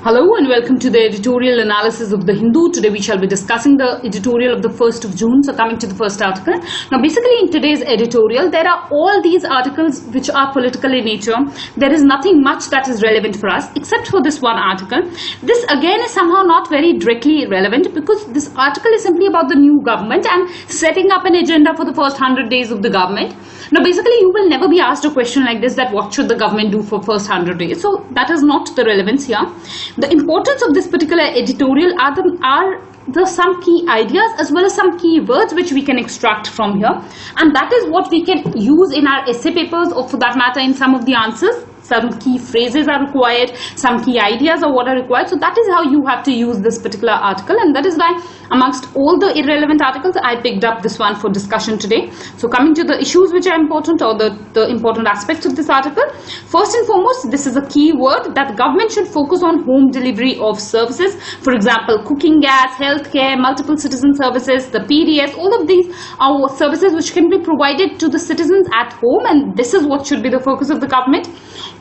Hello and welcome to the editorial analysis of the Hindu. Today we shall be discussing the editorial of the 1st of June. So coming to the first article. Now basically in today's editorial there are all these articles which are political in nature. There is nothing much that is relevant for us except for this one article. This again is somehow not very directly relevant because this article is simply about the new government and setting up an agenda for the first 100 days of the government. Now basically you will never be asked a question like this, that what should the government do for first 100 days. So that is not the relevance here. The importance of this particular editorial are some key ideas as well as some key words which we can extract from here, and that is what we can use in our essay papers, or for that matter in some of the answers. Some key phrases are required, some key ideas are what are required. So that is how you have to use this particular article, and that is why amongst all the irrelevant articles I picked up this one for discussion today. So coming to the issues which are important, or the important aspects of this article. First and foremost, this is a key word that government should focus on home delivery of services. For example, cooking gas, healthcare, multiple citizen services, the PDS, all of these are services which can be provided to the citizens at home, and this is what should be the focus of the government.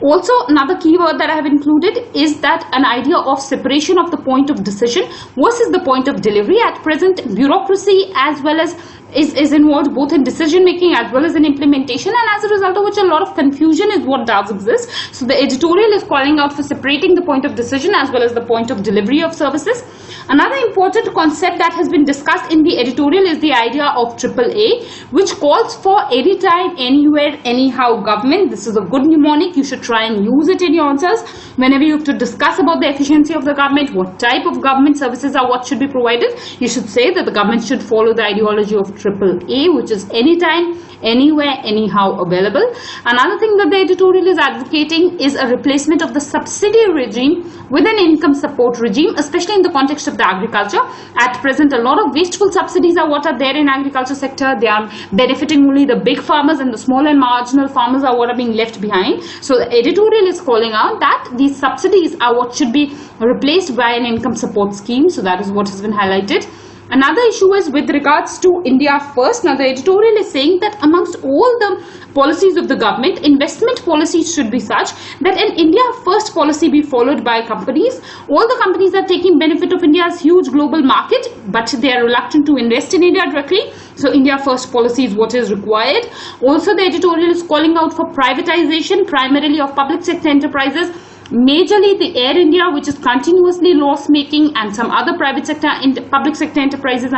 Also, another keyword that I have included is that an idea of separation of the point of decision versus the point of delivery. At present, bureaucracy as well as is involved both in decision making as well as in implementation, and as a result of which a lot of confusion is what does exist. So the editorial is calling out for separating the point of decision as well as the point of delivery of services. Another important concept that has been discussed in the editorial is the idea of AAA, which calls for anytime, anywhere, anyhow government. This is a good mnemonic. You should try and use it in your answers whenever you have to discuss about the efficiency of the government, what type of government services are what should be provided. You should say that the government should follow the ideology of AAA, which is anytime, anywhere, anyhow available. Another thing that the editorial is advocating is a replacement of the subsidy regime with an income support regime, especially in the context of the agriculture. At present, a lot of wasteful subsidies are what are there in agriculture sector. They are benefiting only the big farmers, and the small and marginal farmers are what are being left behind. So the editorial is calling out that these subsidies are what should be replaced by an income support scheme. So that is what has been highlighted. Another issue is with regards to India First. Now the editorial is saying that amongst all the policies of the government, investment policies should be such that an India First policy be followed by companies. All the companies are taking benefit of India's huge global market, but they are reluctant to invest in India directly. So India First policy is what is required. Also the editorial is calling out for privatization primarily of public sector enterprises, majorly the Air India, which is continuously loss making, and some other private sector and public sector enterprises.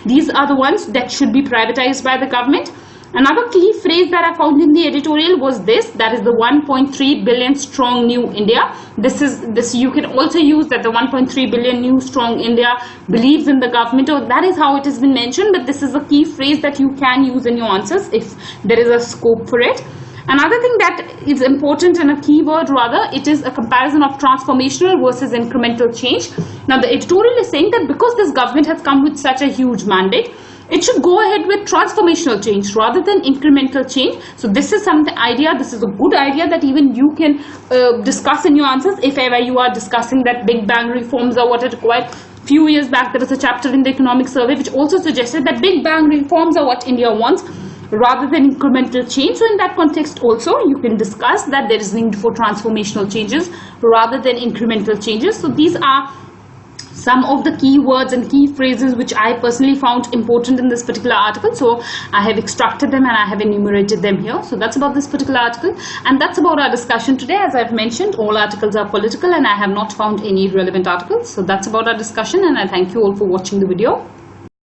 These are the ones that should be privatized by the government. Another key phrase that I found in the editorial was this, that is the 1.3 billion strong new India. This you can also use that the 1.3 billion new strong India believes in the government, or that is how it has been mentioned, but this is a key phrase that you can use in your answers if there is a scope for it. Another thing that is important, and a keyword rather, it is a comparison of transformational versus incremental change. Now the editorial is saying that because this government has come with such a huge mandate, it should go ahead with transformational change rather than incremental change. So this is some idea, this is a good idea that even you can discuss in your answers if ever you are discussing that big bang reforms are what are required. Few years back there was a chapter in the economic survey which also suggested that big bang reforms are what India wants rather than incremental change. So in that context also you can discuss that there is need for transformational changes rather than incremental changes. So these are some of the key words and key phrases which I personally found important in this particular article. So I have extracted them and I have enumerated them here. So that's about this particular article, and that's about our discussion today. As I've mentioned, all articles are political and I have not found any relevant articles. So that's about our discussion, and I thank you all for watching the video.